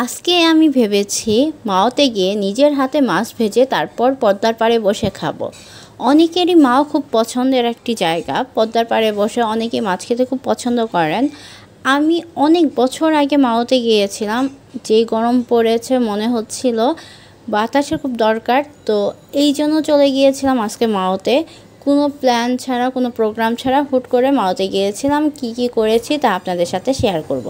আজকে আমি ভেবেছি মাওতে গিয়ে নিজের হাতে মাছ ভেজে তারপর পদ্মার পাড়ে বসে খাবো। অনেকেরই মাও খুব পছন্দের একটি জায়গা। পদ্মার পাড়ে বসে অনেকে মাছ খেতে খুব পছন্দ করেন। আমি অনেক বছর আগে মাওতে গিয়েছিলাম। যেই গরম পড়েছে মনে হচ্ছিল বাতাসের খুব দরকার, তো এই জন্য চলে গিয়েছিলাম আজকে মাওতে। কোনো প্ল্যান ছাড়া, কোনো প্রোগ্রাম ছাড়া হুট করে মাওতে গিয়েছিলাম। কি কি করেছি তা আপনাদের সাথে শেয়ার করব।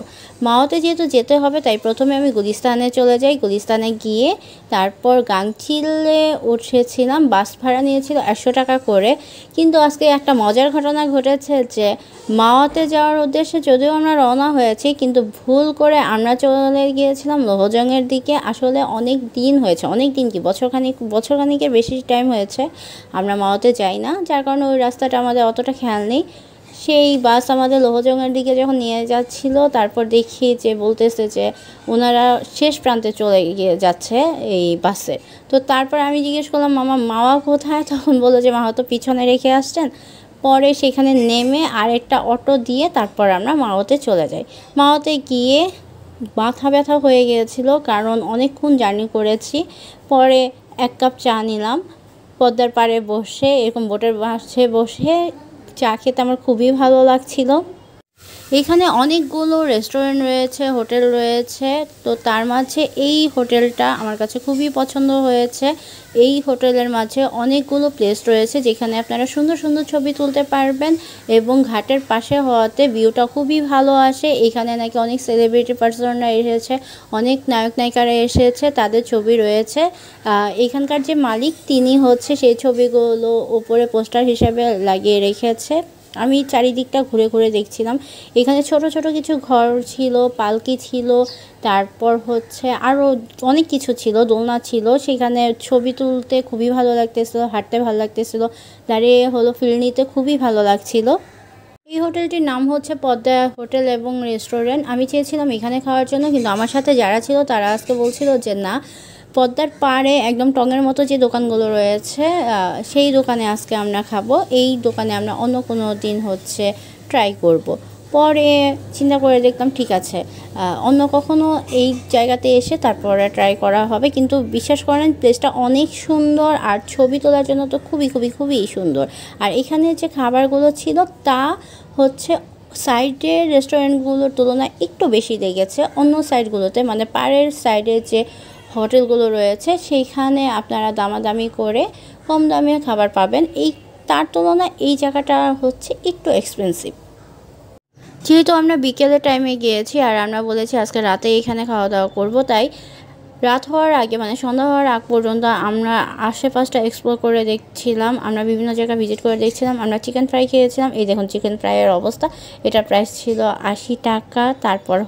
মাওতে যেহেতু যেতে হবে তাই প্রথমে আমি গুলিস্তানে চলে যাই। গুলিস্তানে গিয়ে তারপর গাংচিলে উঠেছিলাম। বাস ভাড়া নিয়েছিল 100 টাকা করে। কিন্তু আজকে একটা মজার ঘটনা ঘটেছে যে মাওতে যাওয়ার উদ্দেশ্যে যদিও আমরা রওনা হয়েছি, কিন্তু ভুল করে আমরা চলে গিয়েছিলাম লোহজংয়ের দিকে। আসলে অনেক দিন হয়েছে, অনেক দিন কি বছরখানিকের বেশি টাইম হয়েছে আমরা মাওতে যাই না, যার কারণে ওই রাস্তাটা আমাদের অতটা খেয়াল নেই। সেই বাস আমাদের লোহজংয়ের দিকে যখন নিয়ে যাচ্ছিল, তারপর দেখি যে বলতেছে যে ওনারা শেষ প্রান্তে চলে গিয়ে যাচ্ছে এই বাসে। তো তারপর আমি জিজ্ঞেস করলাম, মাওয়া কোথায়? তখন বললো যে মাওয়া তো পিছনে রেখে আসছেন। পরে সেখানে নেমে আরেকটা অটো দিয়ে তারপর আমরা মাওতে চলে যাই। মাওতে গিয়ে মাথা ব্যথা হয়ে গিয়েছিল, কারণ অনেকক্ষণ জার্নি করেছি। পরে 1 কাপ চা নিলাম। পদ্মার পাড়ে বসে এরকম বোটের পাশে বসে চা খেতে আমার খুবই ভালো লাগছিল। এখানে অনেকগুলো রেস্টুরেন্ট রয়েছে, হোটেল রয়েছে। তো তার মাঝে এই হোটেলটা আমার কাছে খুবই পছন্দ হয়েছে। এই হোটেলের মাঝে অনেকগুলো প্লেস রয়েছে যেখানে আপনারা সুন্দর সুন্দর ছবি তুলতে পারবেন, এবং ঘাটের পাশে হওয়াতে ভিউটা খুবই ভালো আসে। এখানে নাকি অনেক সেলিব্রিটি পার্সনরা এসেছে, অনেক নায়ক নায়িকারা এসেছে, তাদের ছবি রয়েছে। এখানকার যে মালিক তিনি হচ্ছে সেই ছবিগুলো উপরে পোস্টার হিসেবে লাগিয়ে রেখেছে। আমি চারিদিকটা ঘুরে ঘুরে দেখছিলাম। এখানে ছোট ছোট কিছু ঘর ছিল, পালকি ছিল, তারপর হচ্ছে আরও অনেক কিছু ছিল, দোলনা ছিল। সেখানে ছবি তুলতে খুবই ভালো লাগতেছিল, হাঁটতে ভালো লাগতেছিল, দাঁড়িয়ে ফিল নিতে খুবই ভালো লাগছিল। এই হোটেলটির নাম হচ্ছে পদ্মা হোটেল এবং রেস্টুরেন্ট। আমি চেয়েছিলাম এখানে খাওয়ার জন্য, কিন্তু আমার সাথে যারা ছিল তারা আজকে বলছিল যে না, পদ্মার পাড়ে একদম টঙের মতো যে দোকানগুলো রয়েছে সেই দোকানে আজকে আমরা খাবো। এই দোকানে আমরা অন্য কোনো দিন ট্রাই করব। পরে চিন্তা করে দেখলাম ঠিক আছে, অন্য কখনো এই জায়গাতে এসে তারপরে ট্রাই করা হবে। কিন্তু বিশ্বাস করেন প্লেসটা অনেক সুন্দর, আর ছবি তোলার জন্য তো খুবই খুবই খুবই সুন্দর। আর এখানে যে খাবারগুলো ছিল তা সাইডের রেস্টুরেন্টগুলোর তুলনায় একটু বেশি লেগেছে। অন্য সাইডগুলোতে মানে পাড়ের সাইডে যে হোটেলগুলো রয়েছে সেইখানে আপনারা দামাদামি করে কম দামে খাবার পাবেন। তার তুলনায় এই জায়গাটা একটু এক্সপেন্সিভ। যেহেতু আমরা বিকেলের টাইমে গিয়েছি আর আমরা বলেছি আজকে রাতে এখানে খাওয়া দাওয়া করব, তাই রাত হওয়ার আগে মানে সন্ধ্যা হওয়ার আগ পর্যন্ত আমরা আশেপাশটা এক্সপ্লোর করে দেখছিলাম। আমরা বিভিন্ন জায়গা ভিজিট করে দেখছিলাম। আমরা চিকেন ফ্রাই খেয়েছিলাম। এই দেখুন চিকেন ফ্রাইয়ের অবস্থা। এটার প্রাইস ছিল 80 টাকা। তারপর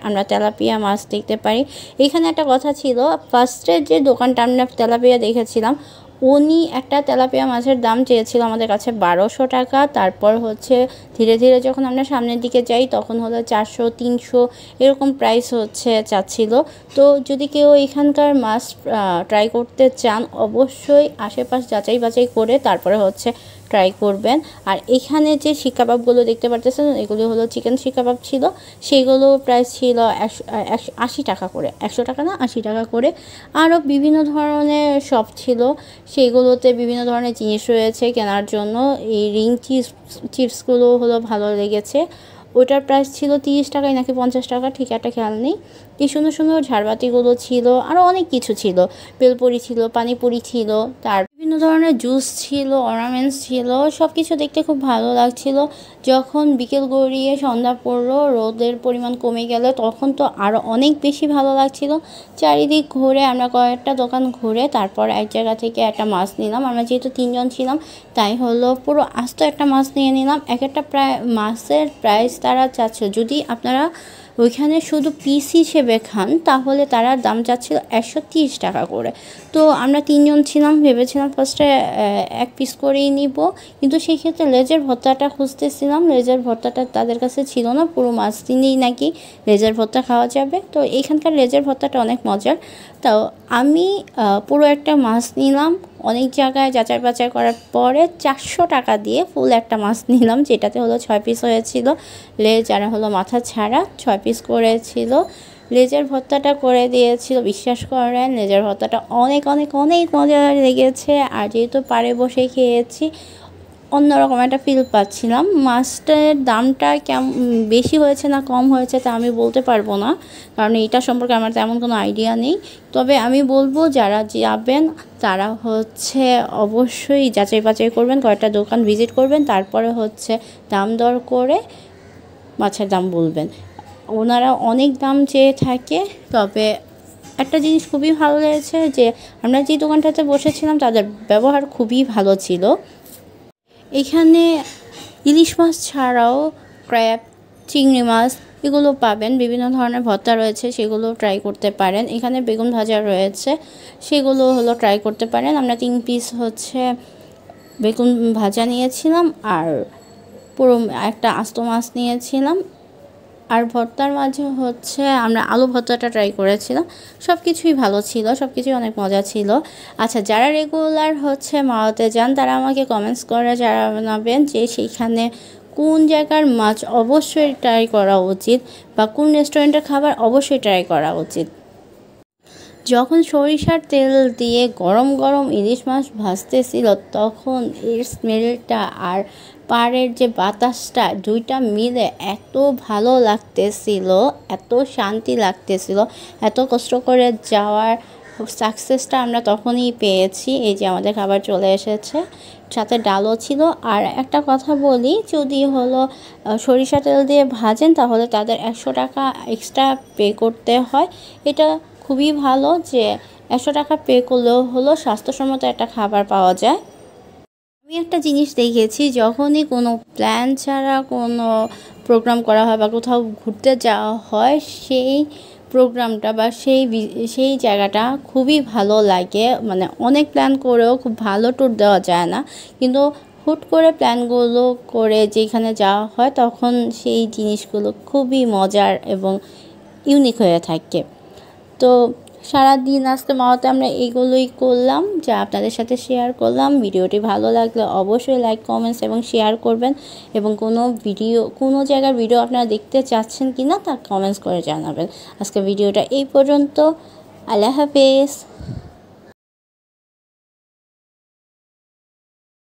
আমরা তেলাপিয়া মাছ দেখতে পারি। এখানে একটা কথা ছিল, ফার্স্টে যে দোকানটা আমরা তেলাপিয়া দেখেছিলাম, উনি একটা তেলাপিয়া মাছের দাম চেয়েছিল আমাদের কাছে 1200 টাকা। তারপর ধীরে ধীরে যখন আমরা সামনের দিকে যাই তখন 400 300 এরকম প্রাইস চাচ্ছিল। তো যদি কেউ এখানকার মাছ ট্রাই করতে চান, অবশ্যই আশেপাশ যাচাই বাছাই করে তারপরে ট্রাই করবেন। আর এখানে যে শিক কাবাবগুলো দেখতে পারতেছেন, এগুলো চিকেন শিক কাবাব ছিল। সেগুলো প্রাইস ছিল 80 টাকা করে, 100 টাকা না 80 টাকা করে। আরও বিভিন্ন ধরনের শপ ছিল, সেগুলোতে বিভিন্ন ধরনের জিনিস রয়েছে কেনার জন্য। এই রিং চিপসগুলো ভালো লেগেছে। ওটার প্রাইস ছিল 30 টাকায় নাকি 50 টাকা, ঠিক একটা খেয়াল নেই। এই সুন্দর সুন্দর ঝাড়বাতিগুলো ছিল, আরও অনেক কিছু ছিল। বেলপুরি ছিল, পানিপুরি ছিল, তার বিভিন্ন ধরনের জুস ছিল, অর্নামেন্টস ছিল। সব কিছু দেখতে খুব ভালো লাগছিল। যখন বিকেল গড়িয়ে সন্ধ্যা পড়লো, রোদের পরিমাণ কমে গেলে তখন তো আরও অনেক বেশি ভালো লাগছিল। চারিদিক ঘুরে আমরা কয়েকটা দোকান ঘুরে তারপর এক জায়গা থেকে একটা মাছ নিলাম। আমরা যেহেতু 3 জন ছিলাম তাই পুরো আস্ত একটা মাছ নিয়ে নিলাম। একটা মাছের প্রাইস তারা চাচ্ছিল, যদি আপনারা ওইখানে শুধু পিস হিসেবে খান তাহলে তারা দাম চাচ্ছিল 130 টাকা করে। তো আমরা 3 জন ছিলাম, ভেবেছিলাম ফার্স্টে 1 পিস করেই নিব, কিন্তু সেই ক্ষেত্রে লেজের ভর্তাটা খুঁজতেছিলাম। লেজের ভর্তাটা তাদের কাছে ছিল না, পুরো মাছ দিনেই নাকি লেজের ভর্তা খাওয়া যাবে। তো এইখানকার লেজের ভর্তাটা অনেক মজার। তো আমি পুরো একটা মাছ নিলাম। অনেক জায়গায় যাচাই বাছাই করার পরে 400 টাকা দিয়ে ফুল একটা মাছ নিলাম, যেটাতে 6 পিস হয়েছিল। লেজ আর মাথা ছাড়া 6 পিস করেছিল। লেজের ভর্তাটা করে দিয়েছিল, বিশ্বাস করেন লেজের ভর্তাটা অনেক অনেক অনেক মজা লেগেছে। আর যেহেতু পাড়ে বসে খেয়েছি, অন্যরকম একটা ফিল পাচ্ছিলাম। মাছটার দামটা কেমন বেশি হয়েছে না কম হয়েছে তা আমি বলতে পারবো না, কারণ এটা সম্পর্কে আমার তেমন কোনো আইডিয়া নেই। তবে আমি বলবো যারা যাবেন তারা হচ্ছে অবশ্যই যাচাই বাছাই করবেন, কয়েকটা দোকান ভিজিট করবেন, তারপরে হচ্ছে দাম দর করে মাছের দাম বলবেন। ওনারা অনেক দাম চেয়ে থাকে। তবে একটা জিনিস খুবই ভালো লেগেছে যে আমরা যে দোকানটাতে বসেছিলাম তাদের ব্যবহার খুবই ভালো ছিল। এখানে ইলিশ মাছ ছাড়াও ক্র্যাব, চিংড়ি মাছ এগুলো পাবেন। বিভিন্ন ধরনের ভর্তা রয়েছে, সেগুলো ট্রাই করতে পারেন। এখানে বেগুন ভাজা রয়েছে, সেগুলো হলো ট্রাই করতে পারেন। আমরা 3 পিস হচ্ছে বেগুন ভাজা নিয়েছিলাম আর পুরো একটা আস্ত মাছ নিয়েছিলাম। আর ভর্তার মাঝে হচ্ছে আমরা আলু ভর্তাটা ট্রাই করেছিলাম। সব কিছুই ভালো ছিল, সব কিছুই অনেক মজা ছিল। আচ্ছা, যারা রেগুলার হচ্ছে মাওয়াতে যান তারা আমাকে কমেন্টস করে জানাবেন যে সেইখানে কোন জায়গার মাছ অবশ্যই ট্রাই করা উচিত বা কোন রেস্টুরেন্টের খাবার অবশ্যই ট্রাই করা উচিত। যখন সরিষার তেল দিয়ে গরম গরম ইলিশ মাছ ভাজতেছিল তখন এর স্মেলটা আর পাড়ের যে বাতাসটা দুইটা মিলে এত ভালো লাগতেছিল, এত শান্তি লাগতেছিল। এত কষ্ট করে যাওয়ার সাকসেসটা আমরা তখনই পেয়েছি। এই যে আমাদের খাবার চলে এসেছে, সাথে ডালও ছিল। আর একটা কথা বলি, যদি হলো সরিষা তেল দিয়ে ভাজেন তাহলে তাদের 100 টাকা এক্সট্রা পে করতে হয়। এটা খুবই ভালো যে 100 টাকা পে করলেও হলো স্বাস্থ্যসম্মত একটা খাবার পাওয়া যায়। আমি একটা জিনিস দেখেছি, যখনই কোনো প্ল্যান ছাড়া কোনো প্রোগ্রাম করা হয় বা কোথাও ঘুরতে যাওয়া হয়, সেই প্রোগ্রামটা বা সেই জায়গাটা খুবই ভালো লাগে। মানে অনেক প্ল্যান করেও খুব ভালো ট্যুর দেওয়া যায় না, কিন্তু হুট করে প্ল্যানগুলো করে যেখানে যাওয়া হয় তখন সেই জিনিসগুলো খুবই মজার এবং ইউনিক হয়ে থাকে। তো সারাদিন আজকে মাওয়াতে আমরা এইগুলোই করলাম, যা আপনাদের সাথে শেয়ার করলাম। ভিডিওটি ভালো লাগলে অবশ্যই লাইক, কমেন্টস এবং শেয়ার করবেন। এবং কোনো জায়গার ভিডিও আপনারা দেখতে চাচ্ছেন কি না তা কমেন্টস করে জানাবেন। আজকে ভিডিওটা এই পর্যন্ত। আল্লাহ হাফেজ।